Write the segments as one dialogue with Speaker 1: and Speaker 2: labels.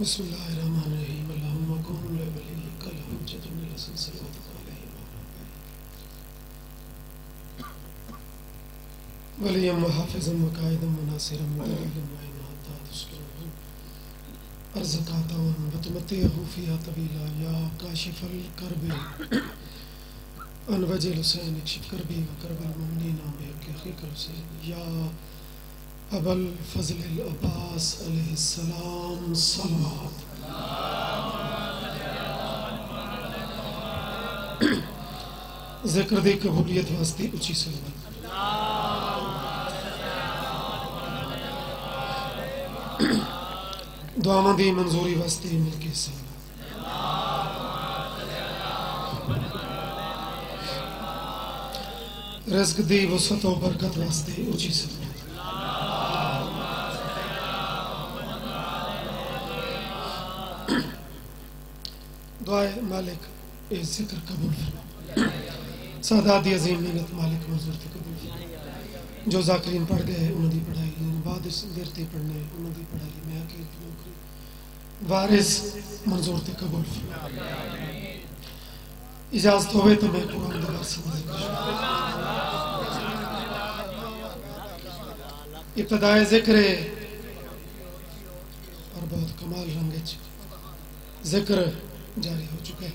Speaker 1: बिस्मिल्लाहिर्रहमानिर्रहीम अल्लाहुम्मा कुन लिवलिय्यिकल हुज्जतु मिन सल्लल्लाहु अलैहि वलिय्यम व हाफिज़म व काइदम व नासिरम व दलीलन व इन्ना हत्ता तुस्किनुहु अर्ज़कातन व तुमत्तिहु फ़ीहा तवीला या काशिफ़ल कर्बि अन वजिल हुसैन इक्शिफ़ कर्बी व कर्बल मुमिनीना बिहक़्क़ि अख़ीकल हुसैन या अबल फ़ज़लिल अब्बास अलैहिस्सलाम सलावत। ज़िक्र दी कबूलियत वास्ते ऊंची सलावत। दुआवां दी मंजूरी वास्ते मिलके सलावत। रिज़्क़ दी वसअत व बरकत वास्ते ऊंची सलावत। दुआए मालिक ए जिक्र कबूल फरमा। सादात अजीम मिन्नत मालिक मंजूर ते कबूल फरमा। जो ज़ाकिरीन पढ़ गए उन्होंने पढ़ाई बाद इस देर ते पढ़ने उन्होंने पढ़ाई मैं आखिर की नौकरी वारिस मंजूर ते कबूल फरमा। इजाज़त होवे तो मैं कुरान दा वारिस इब्तिदाए ज़िक्र और बहुत कमाल रंग ज़िक्र जारी हो चुका है।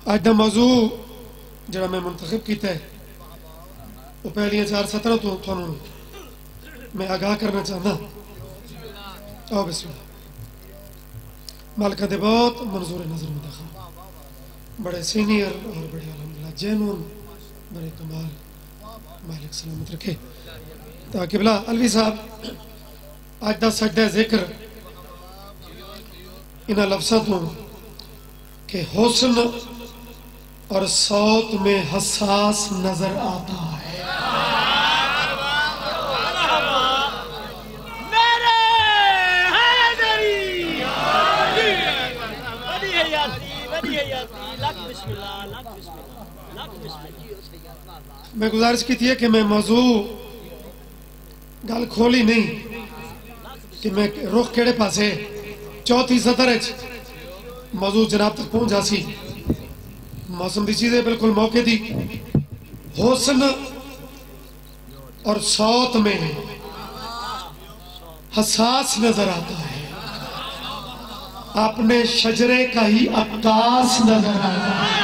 Speaker 1: आज का मौजू जरा मैं मुंतखब किया है वो पहलियां 4 सतरां तो थानू मैं आगाह करना चाहता। आओ बिस्मिल्लाह। मालिका दे बहुत मंजूर नजर में देखा बड़े सीनियर और बड़े अल्हम्दुलिल्लाह जेनुइन बड़े कमाल मालिक सलामत रखे। तो किबला अलवी साहब आज का सजदा जिक्र इन लफ्ज़ों तो कि हुस्न और सौत में हसास नजर आता है। मैं गुजारिश की थी कि मैं मौजू गल खोली नहीं कि मैं रुख केड़े पासे चौथी सतर मौजू जनाब तक पहुंच जासी। मौसम की चीजें बिल्कुल मौके दी हुस्न और सौत में हसास नजर आता है। अपने शजरे का ही अक्कास नजर आता है।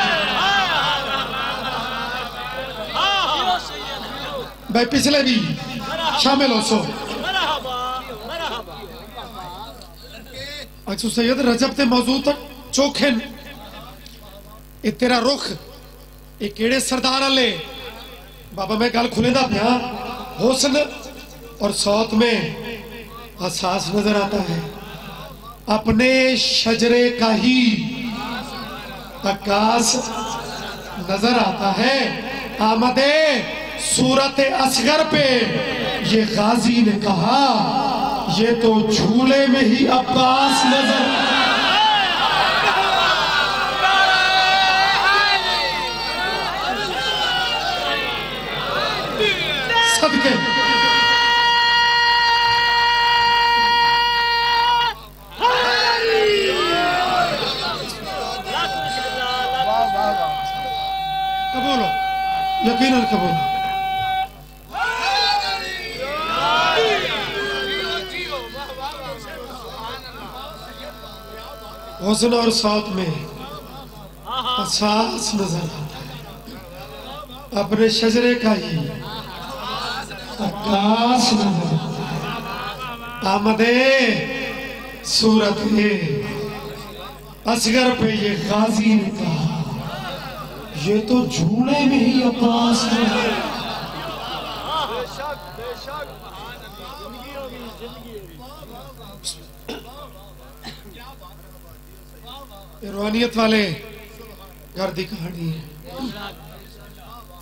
Speaker 1: भाई पिछले भी शामिल हो सो अच्छा सैयद रजब ते मौजू तक चोखे ये तेरा रुख ये केड़े सरदार वाले बाबा मैं गल खुलेंदा पिया। हुस्न और सौत में एहसास नजर आता है। अपने शजरे का ही आकाश नजर आता है। आमदे सूरत असगर पे ये गाजी ने कहा ये तो झूले में ही अब्बास नजर सदके कबूलो यकीनन कबूलो। हुस्न और सौत में एहसास नजर आता है। अपने शजरे का ही आकाश नजर आता है। आमदे सूरत असगर पे ये गाजी ने कहा ये तो झूले में ही अब्बास नजर रूहानियत वाले घर की कहानी है।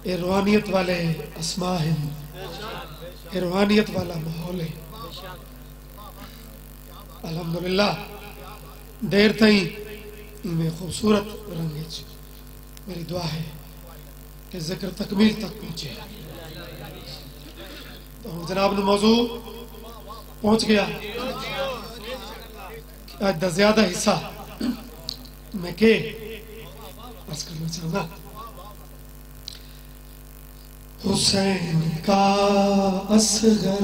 Speaker 1: ये रूहानियत वाले अस्मा है। ये रूहानियत वाला माहौल है। अल्हम्दुलिल्लाह देर तई में खूबसूरत रंग मेरी दुआ है कि जिक्र तकमील तक पहुंचे। तो जनाब ने मौजू पहुंच गया। आज दा ज्यादा हिस्सा मैं के अर्ज करना चाहना। हुसैन का असगर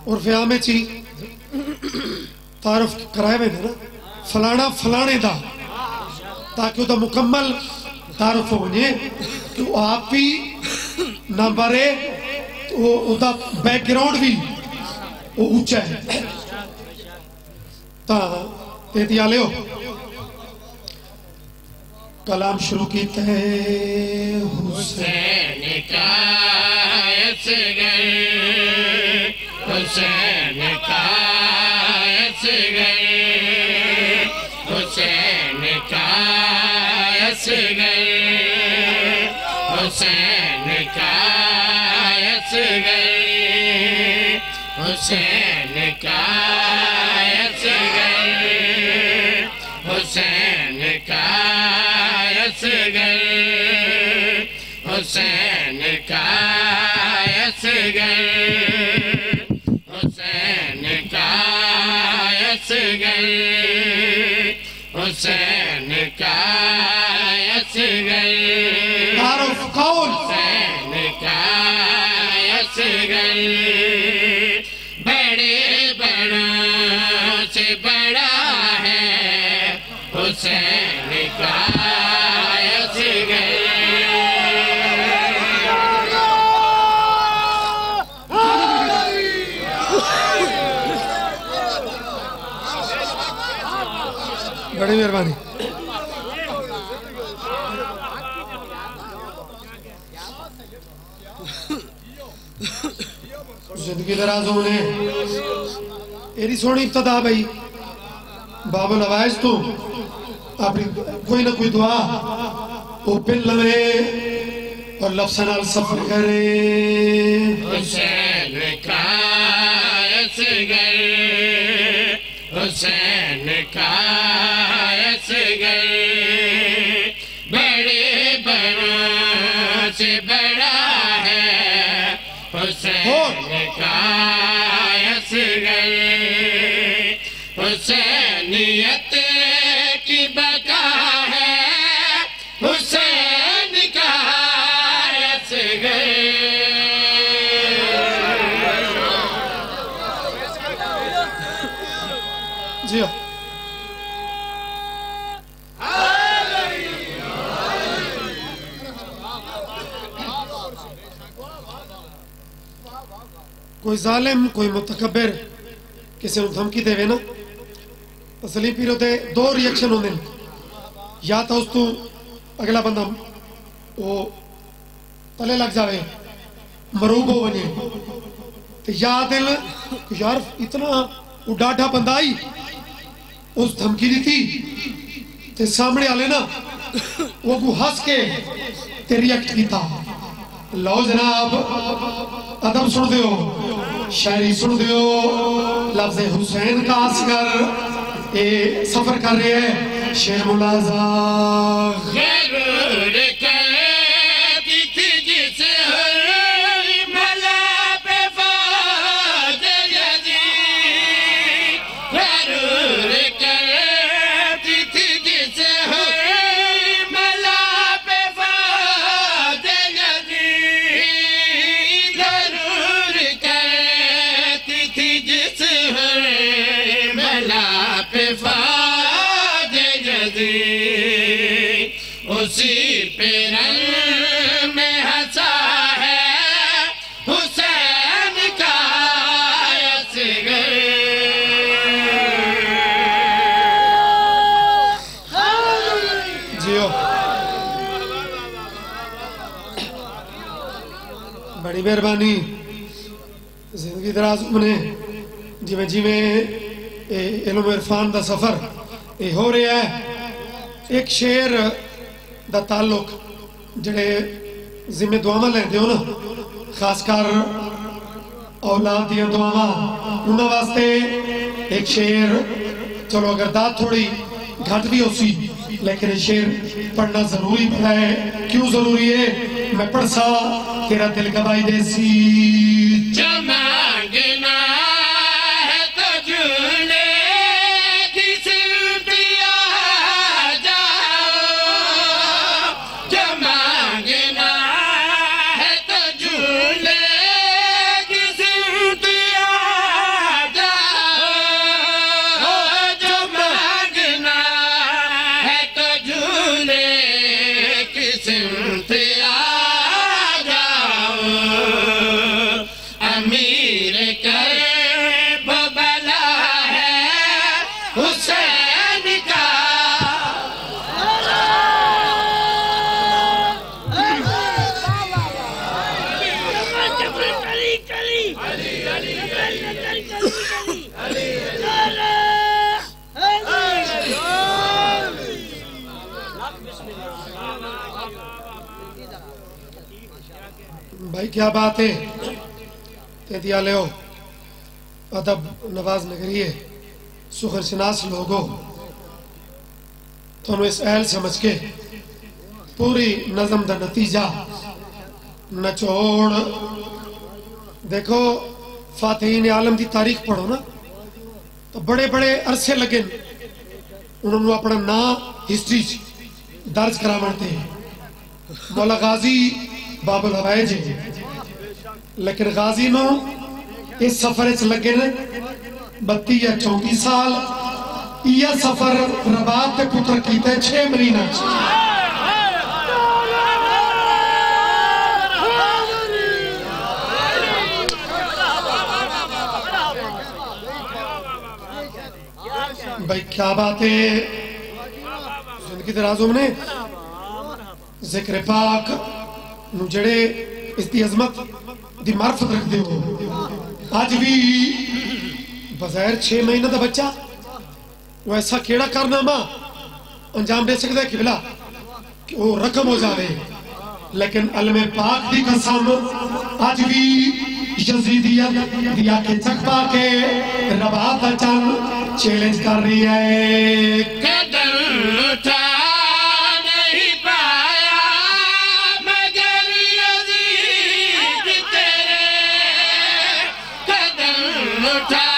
Speaker 1: और फिर में ची तारफ कराए में ना फलाना फलाने दा, ताकि उदा मुकम्मल तारफ हो वने कि वो आप भी ना बारे वो उदा बैकग्राउंड भी वो ऊंचा है। ता ते दिया ले कलाम शुरू कीता है।
Speaker 2: हुसैन का असगर, हुसैन का असगर, हुसैन का असगर, हुसैन का असगर, हुसैन का असगर, हुसैन का असगर, हुसैन का असगर, हुसैन का असगर, हुसैन का असगर,
Speaker 1: तारफ कौन
Speaker 2: हुसैन का असगर, बड़े बड़ों से बड़ा है हुसैन का असगर।
Speaker 1: बड़ी मेहरबानी। जिंदगी दराज होने एरी सोनी इब्तदा भाई बाबुल अवाइज तो अपनी कोई ना कोई दुआ वो पिन लवे और लफ्ज़ नाल सफर करे।
Speaker 2: हुसैन का असगर, हुसैन का असगर, बड़े बड़ों से बड़ा है हुसैन का असगर, हुसैनियत की बका है हुसैन का असगर।
Speaker 1: जी हाँ। कोई जालिम कोई मुतकब्बिर किसी को धमकी देवे ना असली फिर होते दो रिएक्शन होंगे, या तो उस तू अगला बंदा वो तले लग जावे मरूब हो बने, तो या दिल यार इतना वो डाढ़ा बंदा आई उस धमकी दी थी ते सामने आले ना वो को हंस के ते रिएक्ट किया। लो जनाब अदब सुन दियो, शायरी सुन दियो। लफ्ज़ हुसैन का असगर ये सफर कर रहे हैं शेर मुलाजा।
Speaker 2: ज़रूर करती थी जिस हर भला पे फाद यज़ीद, ज़रूर करती थी जिस हर भला पे फाद यज़ीद, ज़रूर करती थी जिस हर भला पे फाद यज़ीद, उसी पे रंग में हंसा है हुसैन का असगर।
Speaker 1: जियो बड़ी मेहरबानी। जिंदगी दराज उमने जिमें जिमें इल्म इरफान दा सफर ये हो रहा है। एक शेर दा ताल्लुक जड़े जिम्मे दुआवां लैंदे हो ना, खासकर औलाद दियां दुआवां उन्हां वास्ते एक शेर चलो अगर दात थोड़ी घट भी हो सी लेकिन शेर पढ़ना जरूरी है। क्यों जरूरी है? मैं पढ़ सा तेरा दिल गवाही दे सी।
Speaker 2: जो मांगना है तो झूले की सिमटिया जाओ। जो मांगना है तो झूले की सिमटिया जाओ। जो मांगना है तो झूले की सिमटिया अमीर कर बबला है हुसैन का।
Speaker 1: भाई क्या बात है? तेतिया ले अदब नवाज नगरी है सुखर शनास लोगो तो इस एल समझ के पूरी नज़म का नतीजा नचोड़ देखो। फातिहीन आलम की तारीख पढ़ो ना तो बड़े बड़े अरसे लगे उन्होंने अपना ना हिस्ट्री दर्ज करावते। मौला गाजी बाबुल हवाइज लेकिन गाजी नो इस सफर च लगे ने 32 या 34 साल। यह सफर रबात के पुत्र कीते 6 महीना। भाई क्या बात है? जिंदगी दराज ने जिक्र पाक जड़े इसकी अजमत दी मार्फत रखते हो। आज भी बगैर 6 महीने का बच्चा वो ऐसा केड़ा कारनामा अंजाम दे सकता है कि बिला कि वो रकम हो जाए। लेकिन अलमे पाक दी कसम आज भी यजीदियत दिया के चकपा के रबात चल चैलेंज कर रही है।
Speaker 2: कदम उठा नहीं पाया मगर यजीद तेरे। कदम उठा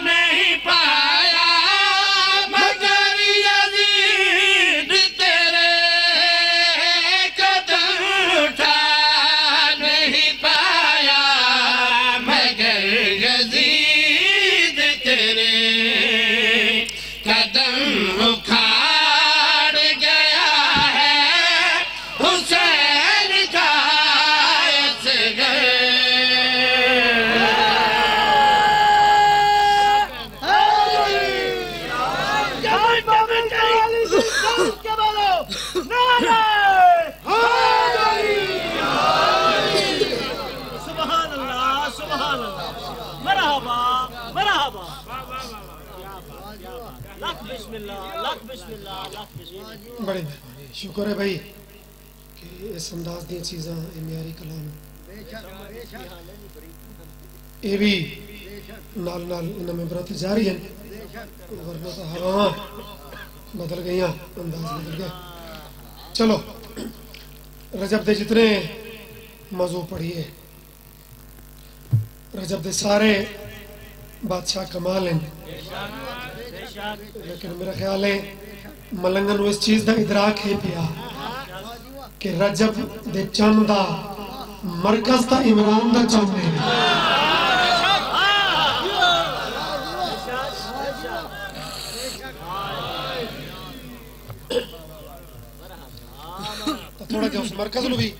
Speaker 2: नहीं पाया मगर यजीद तेरे। कदम उठा नहीं पाया मगर यजीद तेरे। कदम उखाड़ गया है हुसैन का असगर।
Speaker 1: बड़े शुक्र है भाई कि इस अंदाज दी चीज़ां म्यारी कलाम ये भी नाल नाल इनमें बरत जारी है। वरना तो हवा बदल गई, अंदाज बदल गया। चलो रजब दे जितने मौजू पढ़िए रजब दे सारे बादशाह कमाल हैं। लेकिन मेरा ख्याल है मलंगन इस चीज का इदराक है पिया कि रजब दे चंद दा मरकज ता इमरान दा चंद है। तो थोड़ा जो उस मरकज नु भी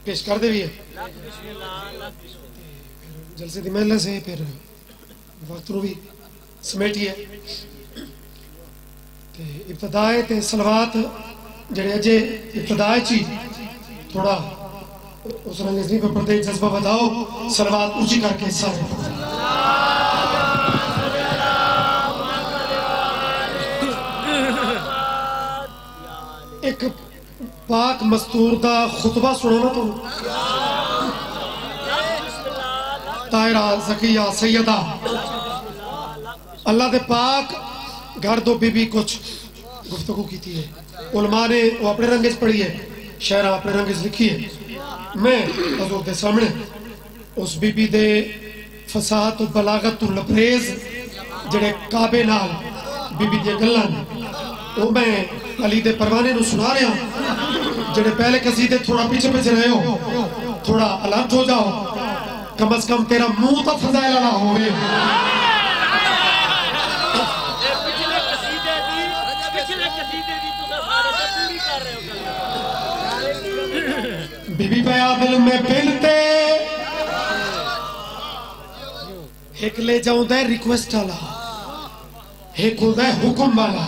Speaker 1: पेश कर दे भी है जलसे दी महल से फिर वक्त नु भी समेटिए। इब्तदाए ते सलवात जड़े अजे इब्तदाए ची थोड़ा उस रंग नहीं पर प्रत्येक जज्बा बताओ सलवात ऊंची करके सारे एक पाक मस्तूर दा खुतबा सुनाना तो तायरा ज़किया सैयदा अल्लाह दे पाक घर दो बीबी कुछ गुफ्तगू की है। उलमा ने वो अपने रंग पढ़ी है, शायरा अपने रंग लिखी है। मैं हजूर के सामने उस बीबी दे फसाद तो बलागत तो लबरेज जड़े काबे नाल बीबी दी गल्लां वो मैं अली दे परवाने नु सुना रहा। जड़े पहले कसीदे थोड़ा पीछे पीछे रहे हो, थोड़ा अलर्ट हो जाओ, कम से कम तेरा मुंह तो फजाइल ना होवे। बीबी बया दिल में बिनते एक ले जाऊंदा रिक्वेस्ट वाला, एक होता है हुक्म वाला।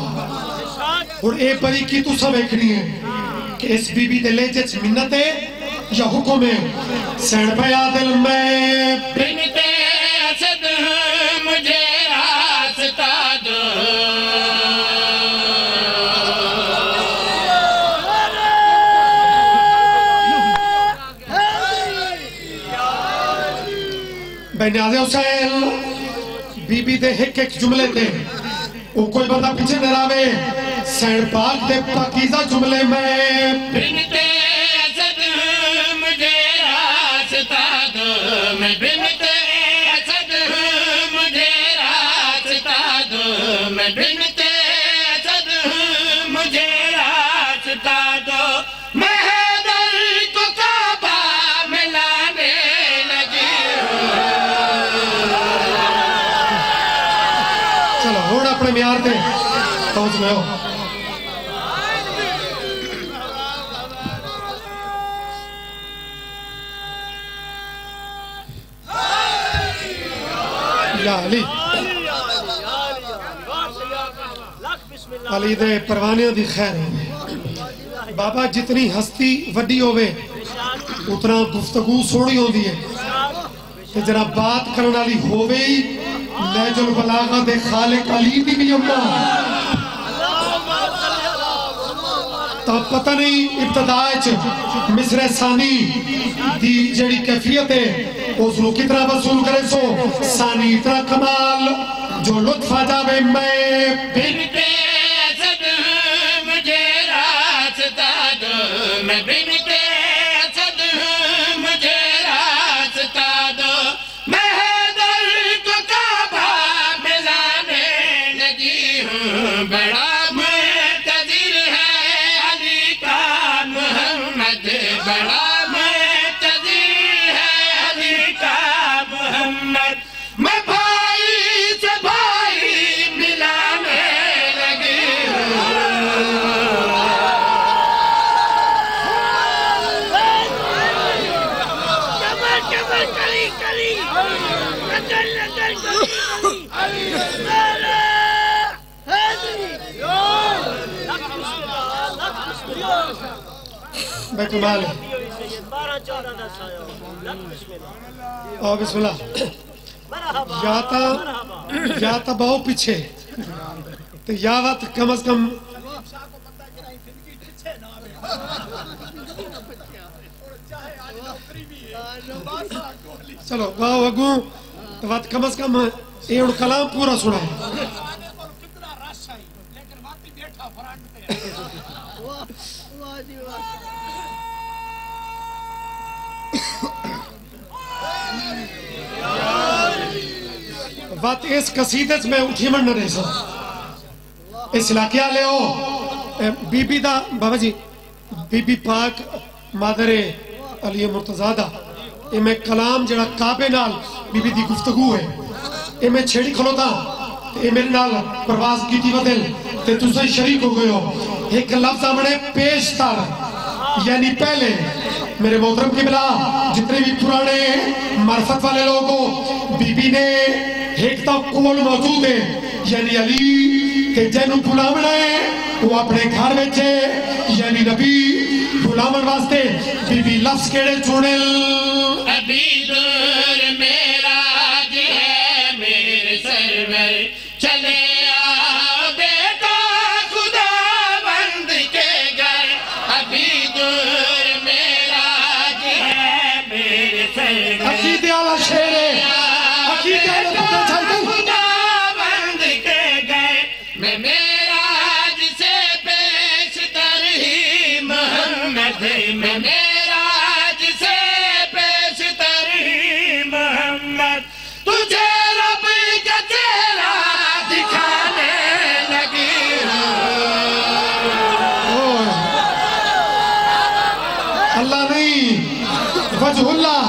Speaker 1: और ए बड़ी की तू सब देखनी है कि इस बीबी दे लेजे च मिन्नत है या हुक्म है। सैन बया दिल में
Speaker 2: बिनते असद मुझे रास्ता दो,
Speaker 1: बेनियाज़े हुसैन बीबी दे एक जुमले थे वो कोई बंदा पीछे न रहे। सैन पाक दे पाकीज़ा जुमले में
Speaker 2: बिनते असद मुझे रास्ता दो, मैं बिनते असद मुझे रास्ता दो, मैं बिनते असद मुझे रास्ता दो। मैं हैदर को काबा में लाने लगी हूँ।
Speaker 1: चलो हुण अपने म्यार ते पहुंच गए हो। या अली अली दे परवाने दी खैर होवे। बाबा जितनी हस्ती वड्डी होवे उतना गुफ्तगू सोहनी होंदी है ते जरा बात करने वाली होवे ही लहजुल बलागा दे खालिक अली दी भी अम्मा। तो पता नहीं इब्तदा च मिसरे सानी दी जड़ी कैफियत है उसको कितना वसूल करे। सो सानी इतना कमाल जो लुत्फ आ जावे। मैं
Speaker 2: बिनते असद मुझे रास्ता दो, मैं बिनते असद मुझे रास्ता दो। मैं हैदर को काबा में लाने लगी हूँ। बड़ा मुंतज़िर है अली का मोहम्मद, बड़ा मुंतज़िर है अली का मोहम्मद। मैं भाई से भाई मिलाने लगी हूँ।
Speaker 1: कमाल और बिस्मिल्लाह। या ता बहु पीछे तो या वत कम से कम चलो वाह अगू तो वत कम से कम ये उन कलाम पूरा सुना है। बात इस कसीदे में उठी मन न रही सो इस इलाके ले हो बीबी दा बाबा जी बीबी पाक मादरे अली मुर्तज़ा दा ये मैं कलाम जड़ा काबे नाल बीबी दी गुफ्तगू है ये मैं छेड़ी खलोता ये मेरे नाल प्रवास की थी बदल ते तुसे शरीक हो गए हो। एक लफ्ज हमने पेश था यानी पहले मेरे मोहतरम की बिला जितने भी पुराने मार्फत वाले लोग हो बीबी ने एक तो कोल मौजूद है यानी अली के जैनू बुलावना है वो अपने घर में यानी नबी बुलावन वास्ते बीबी लफ्ज केड़े चुने।
Speaker 2: अभी दूर मेरा है मेरे सरवर चले आओ बेटा खुदा बंद के घर। अभी दूर मेरा है मेरे सरवर
Speaker 1: अकीदे वाला शेर है अकीदे वाला
Speaker 2: खुदा बंद
Speaker 1: नहीं वजहुल्लाह।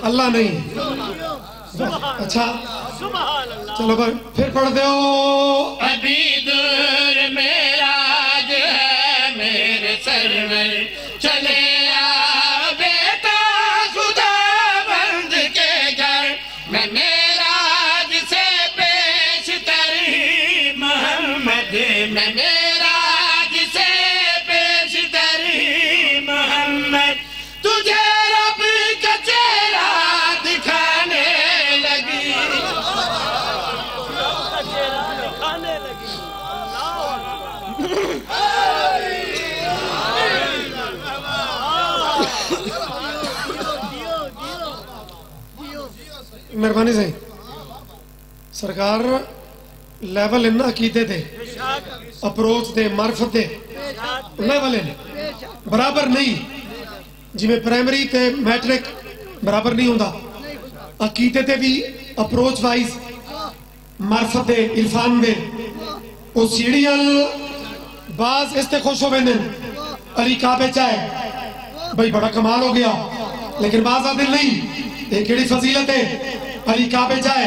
Speaker 1: अल्लाह नहीं। अच्छा चलो भाई फिर पढ़ दो।
Speaker 2: अभी दूर मेराज है मेरे सरवर चले आ बेटा खुदा बंद के घर मैं मेराज से पेशतर मोहम्मद मैं मेराज से पेशतर मोहम्मद तुझे रब का चेहरा दिखाने लगी
Speaker 1: मेहरबानी से सरकार लेवल इन अकीदे दे अप्रोच दे मार्फत दे लेवल इन बराबर नहीं जिमें प्राइमरी ते मैट्रिक बराबर नहीं होता अकीदे ते भी अप्रोच वाइज मार्फत दे इरफान दे वो सीढ़ियां बाज इसते खुश हो वेंदे अली काबे चाहे भाई बड़ा कमाल हो गया लेकिन बाज आदिल नहीं ये केड़ी फजीलत है अली काबे जाए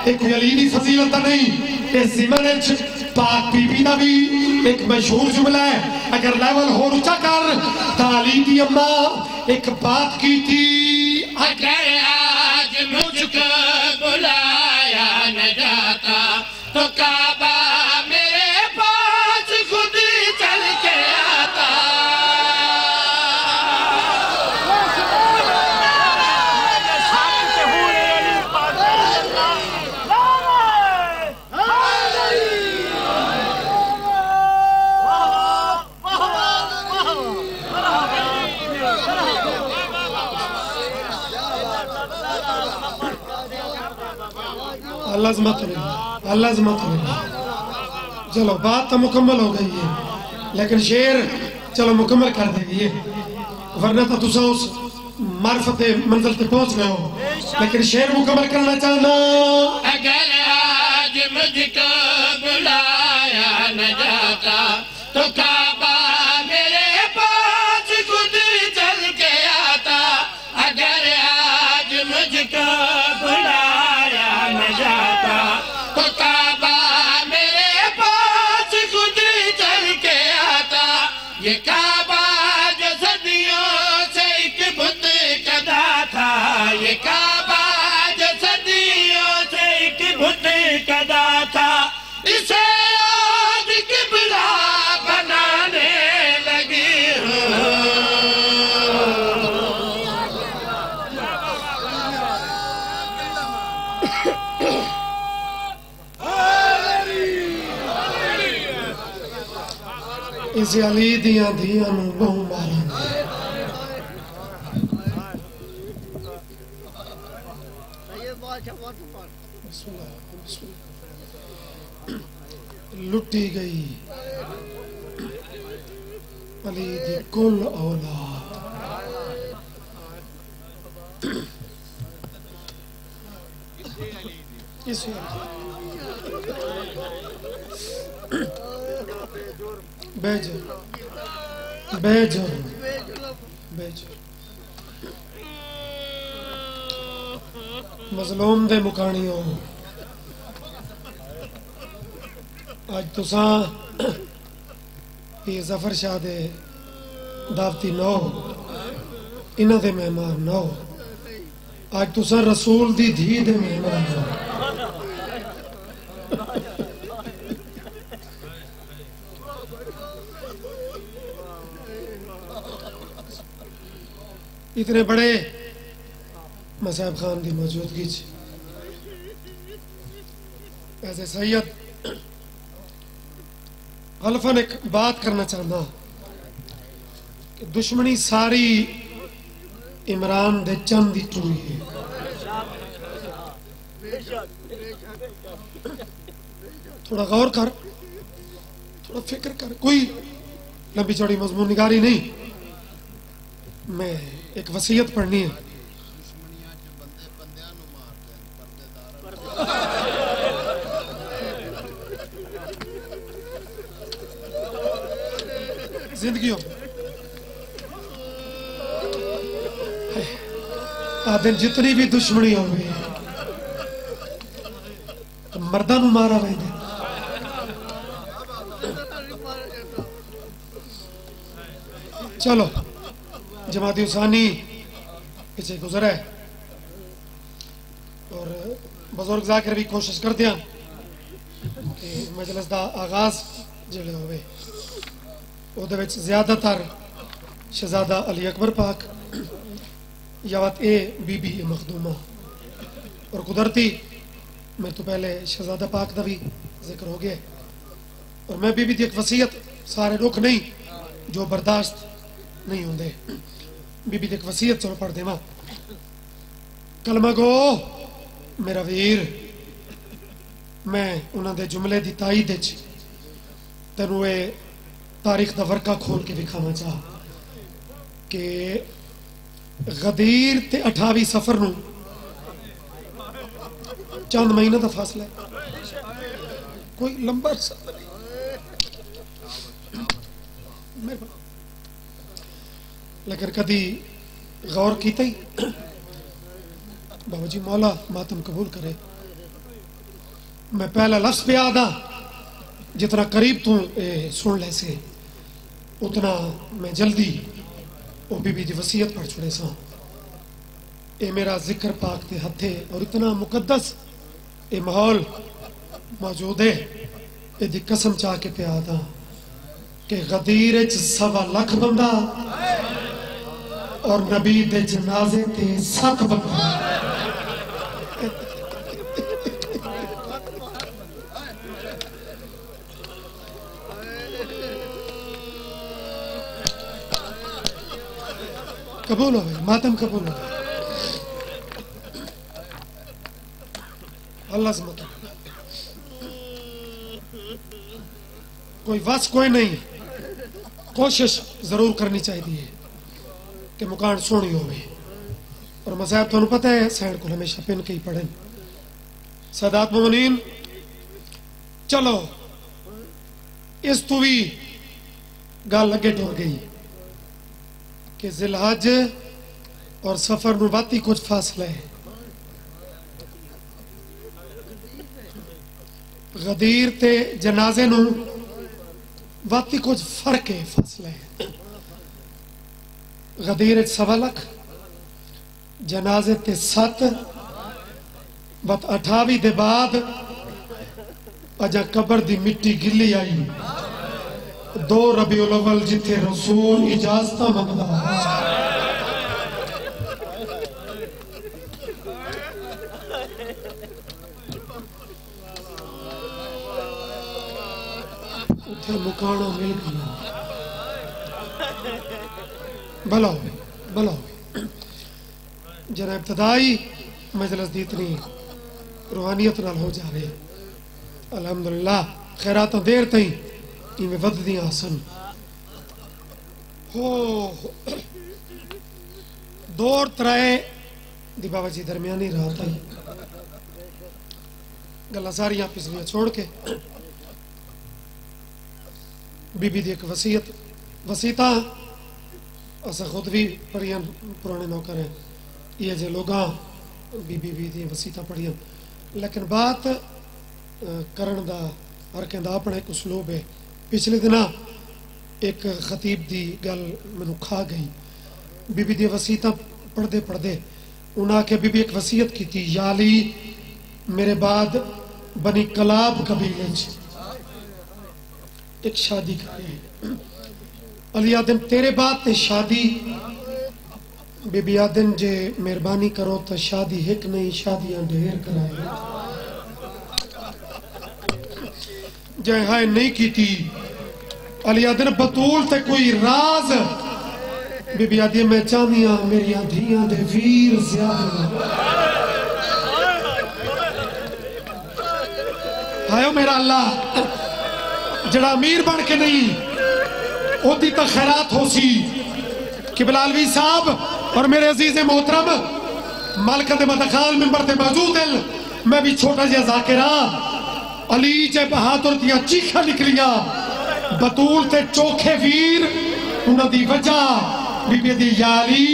Speaker 1: एक कोई अली दी फजीलत नहीं ये ज़िमन पाक बीबी दा भी एक मशहूर जुमला है अगर लेवल हो ऊंचा कर ताली दी अम्मा एक बात की थी
Speaker 2: अगर आज मुझको बुलाया न जाता तो काबा मेरे पास खुद चल के आता
Speaker 1: अल्लाह चलो बात तो मुकम्मल हो गई है लेकिन शेर चलो मुकम्मल कर देगी ये वरना तो तुसा उस मार्फत मंजिल तक पहुंच गए हो लेकिन शेर मुकम्मल करना चाहना
Speaker 2: अगर आज मुझको बुलाया न जाता तो काबा मेरे पास खुद चल के आता अगर आज मुझको बुलाया न जाता तो काबा मेरे पास खुद चल के आता ये काबा जो सदियों से एक बुत कदा था ये काबा जो सदियों से एक बुत कदा था इसे आज किबला बनाने लगी हो
Speaker 1: इस अली दिया धिया बहु मारा लुटी गई अली दी कुल औलाद बेजर बेजर बेजर मजलूम दे मुकानियों आज तुसा ये जफर शाह दे दावती नो इन्हां दे मेहमान नो आज तुसा रसूल दी धी दे मेहमान हो इतने बड़े मसाहब खान की मौजूदगी ऐसे सैयद हल्फन एक बात करना चाहता कि दुश्मनी सारी इमरान दे चंद की टूरी है थोड़ा गौर कर थोड़ा फिक्र कर कोई लंबी चौड़ी मजमून निगारी नहीं, मैं एक वसीयत पढ़नी है। जिंदगी दिन जितनी भी दुश्मनी हो गई तो मर्दा नू मारा रहे। चलो जमाती उसानी पीछे गुजरा है और बुजुर्ग जाकर भी कोशिश करते हैं कि मजलिस का आगाज जिहड़े होवे ਉਹਦੇ ਵਿੱਚ ਜ਼ਿਆਦਾਤਰ शहजादा अली अकबर पाक यावत ए बीबी मखदूमा और कुदरती मेरे तो पहले शहजादा पाक का भी जिक्र हो गया और मैं बीबी की एक वसीयत सारे रुख नहीं जो बर्दाश्त नहीं होंगे बीबी की एक वसीयत चलो पढ़ देवा। कलमा गो मेरा वीर मैं उन्होंने जुमले की ताईद तेनू ये तारीख का वर्का खोल के दिखावा चाह कि गदीर ते 28 सफर नू चंद महीने का फासला है, कोई लंबा सफर नहीं, लेकिन कभी गौर किया ही बाबा जी मौला मातम कबूल करे। मैं पहला लफ्ज पे आदा जितना करीब तू सुन ले से उतना मैं जल्दी वो बीबी की वसीयत पढ़ छुड़े सा। ये मेरा जिक्र पाक के हथे और इतना मुकद्दस ये माहौल मौजूद है, ये कसम चाह के पे आदा कि गदीर 1.25 लाख बंदा और नबी दे जनाजे ते 7 बंदा। कबूल हो गए, मातम कबूल हो गए, अल्लाह से मतलब कोई वस कोई नहीं, कोशिश जरूर करनी चाहिए कि मुकान सोनी हो गई। और मसाहब तुहानू पता है सैन को हमेशा पिन के ही पढ़न। सादात मोमिनीन चलो इस तू भी गल अगे टुर गई कि जिलहज और सफर नू बाती कुछ फासला है। गदीर ते जनाजे नू बाती कुछ फर्क है, फासला है। गदीर 1.25 लाख, जनाजे ते 7 बत 28 दे बाद अजा कबर दी मिट्टी गिली आई 2 रबीउल अव्वल जिथे रसूल इजाजत मंगदा उथे मुकाना मिल गया। भला भला जरा इब्तदाई मजलिस दी इतनी रूहानियत नाल हो जा रहे अल्हम्दुलिल्लाह। खैरात देर तई इवें वधदियां सन। हो 2-3 दी बाबा जी दरमियानी रात आई गल्लां सारियां पिछलियां छोड़ के बीबी दी एक वसीयत वसीता असा खुद भी पढ़ियां पुराने नौकर हैं ये जे लोग बीबी दी वसीता पढ़ियां, लेकिन बात करण दा हर कहंदा अपना एक उसलूब है। पिछले दिन एक खतीब दी गल मैनू खा गई। बीबी दी वसीता पढ़दे पढ़दे उन्हें आके बीबी एक वसीयत की थी, याली मेरे बाद बनी कलाब कबीले एक शादी करे। अली आदम तेरे बाद ते शादी। बीबी आदम जे मेहरबानी करो तो शादी एक नहीं शादियां ढेर कराए। जे हाय नहीं की थी अली आदम बतूल ते कोई राज। बीबी आदि मैं चाहती हाँ मेरिया धियां दे वीर ज्यादा। हायो मेरा अल्लाह जड़ा अमीर बन के नहीं ओदी तो खैरात हो सी कि बिलालवी साहब और मेरे अजीज मोहतरम मलका दे मदखाल मिंबर ते मौजूद हैं। मैं भी छोटा जिहा जाकिरा अली जे बहादुर दियां चीखा निकलियां बतूल ते चोखे वीर उन्हां दी वजह बीबी दी याली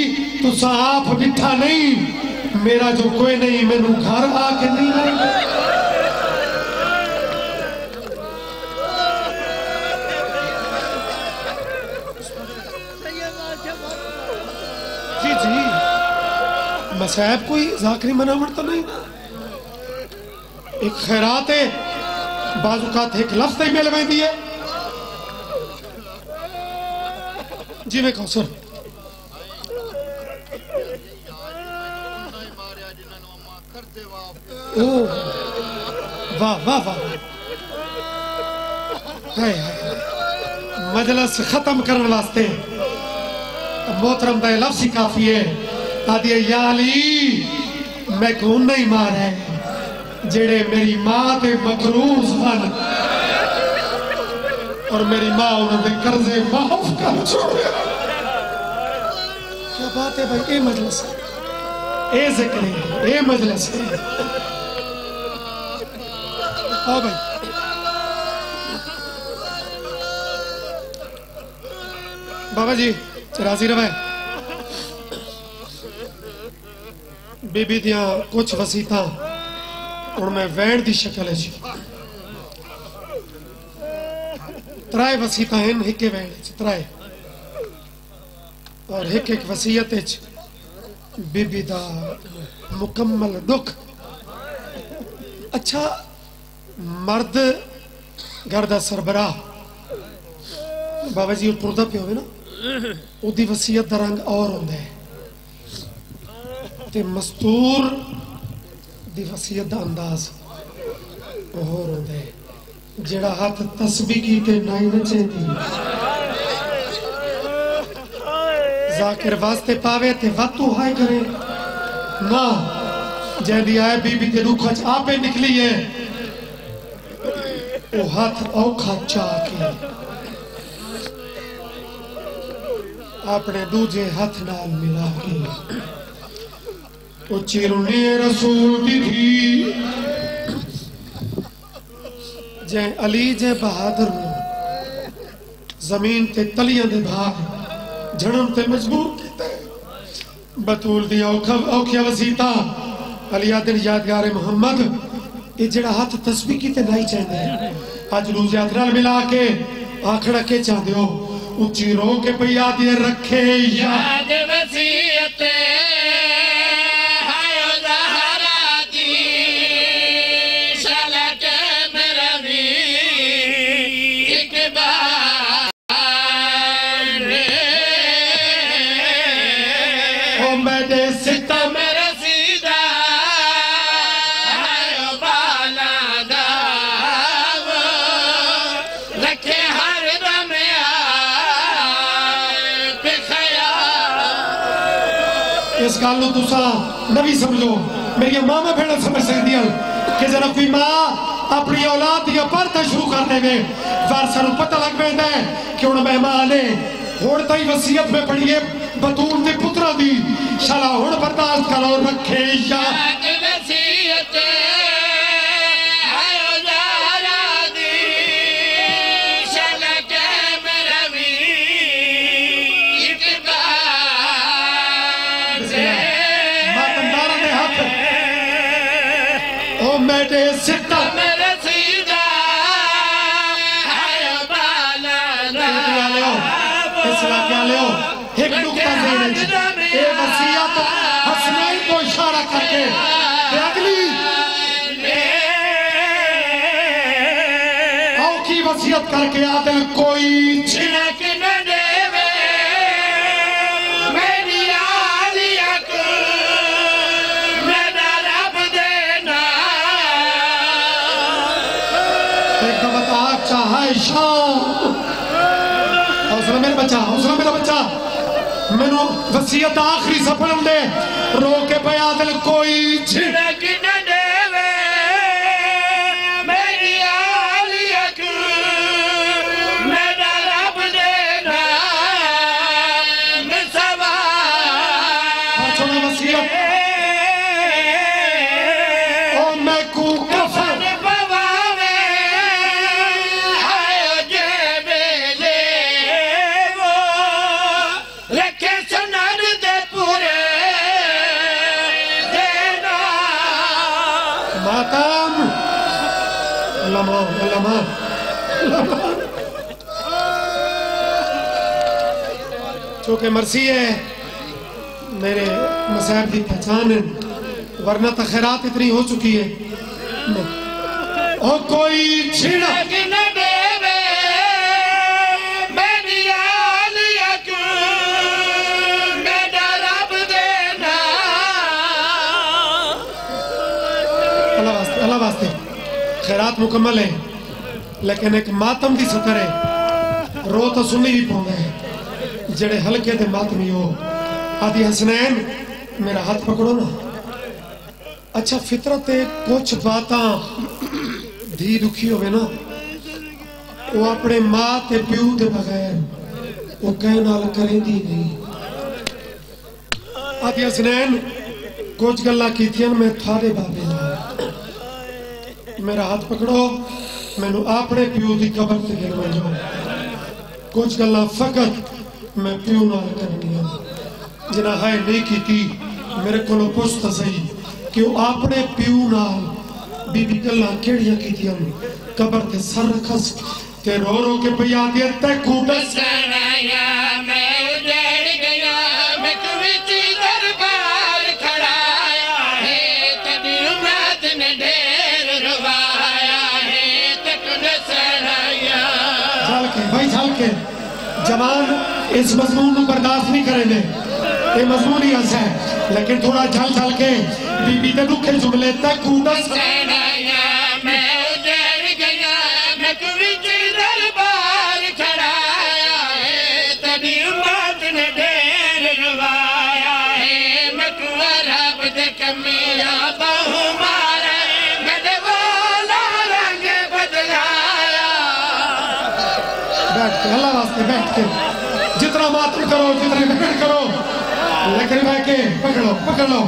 Speaker 1: तुसा आप डिठा नहीं मेरा जो कोई नहीं मैनू घर आके नहीं आई। जी जी मसाहब कोई जाकरी मनावट तो नहीं ना एक खैरात है बाजुकात एक लफ्ज ही मिल वेंदी है जिवें कौसर ओ वाह वाह वाह हाय हाय मजलिस खत्म करने वास्ते मोहतरम का लफ्ज ही काफी है। आदि या अली मैं को नहीं मारा है जेड़े मेरी मां ते मकरूज बन और मेरी मां उन्होंने कर्जे माफ कर छोड़े। क्या बात है भाई ये मजलिस है ये जिक्र है ये मजलिस है। आओ भाई बाबा जी राजी रवे बीबी दियां कुछ वसीता हुण मैं वैण दी शक्ल त्राए वसीता हैं हिके वैण त्राए और एक एक वसीयत बीबी दा मुकम्मल दुख। अच्छा मर्द घर दा सरबराह बाबा जी टुरदा पिया होवे ना उदी वसीयत दा रंग और होंदा है ते मस्तूर दी वसीयत दा अंदाज और होंदा है। जेड़ा हाथ तस्बीह कीते नहीं नचेंदी जाकिर वास्ते पावे ते वातू हाय करे ना जैदी आए बीबी ते दुख च आपे निकली है ओ हाथ औखा चा के अपने दूजे हाथ नाल मिला के उच्ची रुनी रसूल दी थी जै अली जे बहादुर जमीन ते तलियां दे भाग झड़न ते मजबूर कीते बतूल दी औखिया वसीता अली आदिन यादगार मोहम्मद ये जेड़ा हाथ तस्बीह कीते नहीं चाहते अज दूजे हाथ नाल मिला के आखड़ा के चाहते हो उच्ची रो के पई याद रखे याद वसीयत हायो ज़हरा दी शलक मेरा भी एक बार ओ मेरे सितम रसीदा हायो बाला दाव रखे हर दम इस गल तुसा नहीं समझो मेरी मामा भेड़ समझ सकती कि जरा कोई मां अपनी औलाद दिया परता शुरू कर दे वारसा पता लग पैदा है कि हुण मेहमान है हुण ताई वसीयत में पड़ी है बतूल दे पुत्रा दी शाला हुण बर्दाश्त करो रखे याद वसीयत हायो ज़हरा दी शलक मेरा भी एक मेरे सिता मेरे सीधा हाय बाला ना इसला क्या ले एक नुक्ता देने ये वसीयत हसनैन को इशारा करके अगली औखी वसीयत करके आदिल कोई छिनक न देवे मेरी आलिया को मेरा रब देना हौसला मेरा बच्चा मैनू वसीयत आखिरी सपन दे रो के पया दिल कोई छिड़क न देवे मेरी आलिया को मेरा रब देना उलमा चूंकि मर्सी है मेरे मसाइब की पहचान है, वरना तो खैरात इतनी हो चुकी है। और कोई छीड़ा अल्लाह वास्ते खैरात मुकम्मल है, लेकिन एक मातम की सतर है। रो तो सुनी भी पाਉਂਦਾ है जेड़े हल्के दे मातमी हो। आदि हसनैन मेरा हाथ पकड़ो ना। अच्छा फितरत है कुछ बातां धी दुखी होवे ना, वो अपने मां ते प्यू दे बगैर वो कह नाल करेंदी नहीं। आदि हसनैन कुछ गल्लां कीतियां मैं थारे बाबे नाल। मेरा हाथ पकड़ो, मैनू अपने प्यू की कबर से गिरवा जाओ। कुछ गल्लां फकत मैं प्यू नाल करनियां, जिन्हां है नहीं कीती मेरे कोलों पुछ तां सही कि वो अपने प्यू नाल बीबी गल्लां केड़ियां कीतियां। कबर ते सर रखस ते रो रो के पई आंदी तैकू दसणा मैं उजड़ गया, मैं विच दरबार खड़ाया है, तेरी उम्मत ने ढेर रवाया है, तैकू दसणा झल के भाई झल के जवान इस मजमून को बर्दाश्त नहीं करेंगे। ये मजमून ही ऐसा है, लेकिन थोड़ा झल झल के बीबी दे दुखे जुमले तैकू दसणा मैं उजड़ गया, मैं विच दरबार खड़ाया है, तेरी उम्मत ने ढेर रवाया है, मैं रब दे कमिया बहु मारे मेरे वाला रंग बदलाया। बैठ के अल्लाह वास्ते बैठ के जितना मातम करो जितने फिक्र करो, लेकिन बैठ के पकड़ लो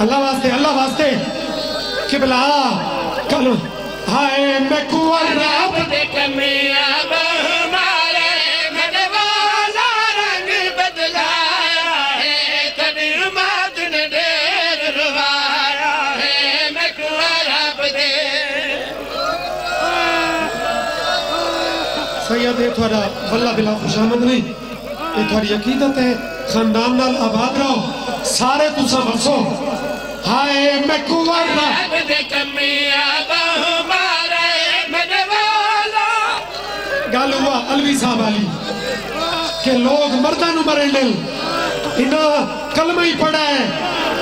Speaker 1: अल्लाह वास्ते किबला कल हाय मैं कुंवर रब दे कमिया बहु मारे मेरे वाला रंग बदलाया है, तेरी उम्मत ने ढेर रवाया है, मैं कुंवर रब दे। सैयद ये थोड़ा बल्ला बिला खुशामद नहीं, ये थोड़ी अकीदत है। खानदान नाल आबाद रहो, सारे तुसा बसो। हाय मैं कुंवर रब दे कमिया बहु मारे मेरे वाला। गल हुआ अलवी साहब वाली के लोग मर्दां नूं मरन दे, इन्हां कलमा ही पढ़ा है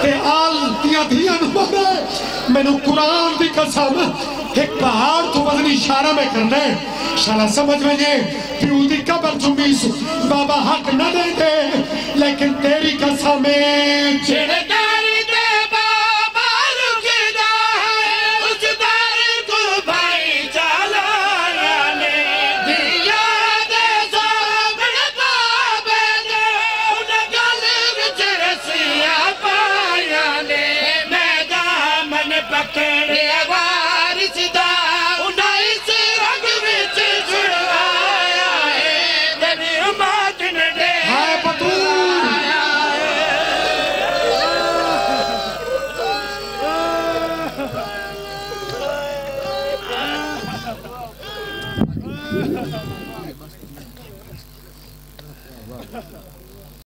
Speaker 1: ते आल दियां धियां नूं मारे। मैनू कुरान दी कसम एक पहाड़ तो वजनी इशारा में करना है, शाला समझ में जे प्यू दी कबर चुमीस बाबा हक न दे दे, लेकिन तेरी कसम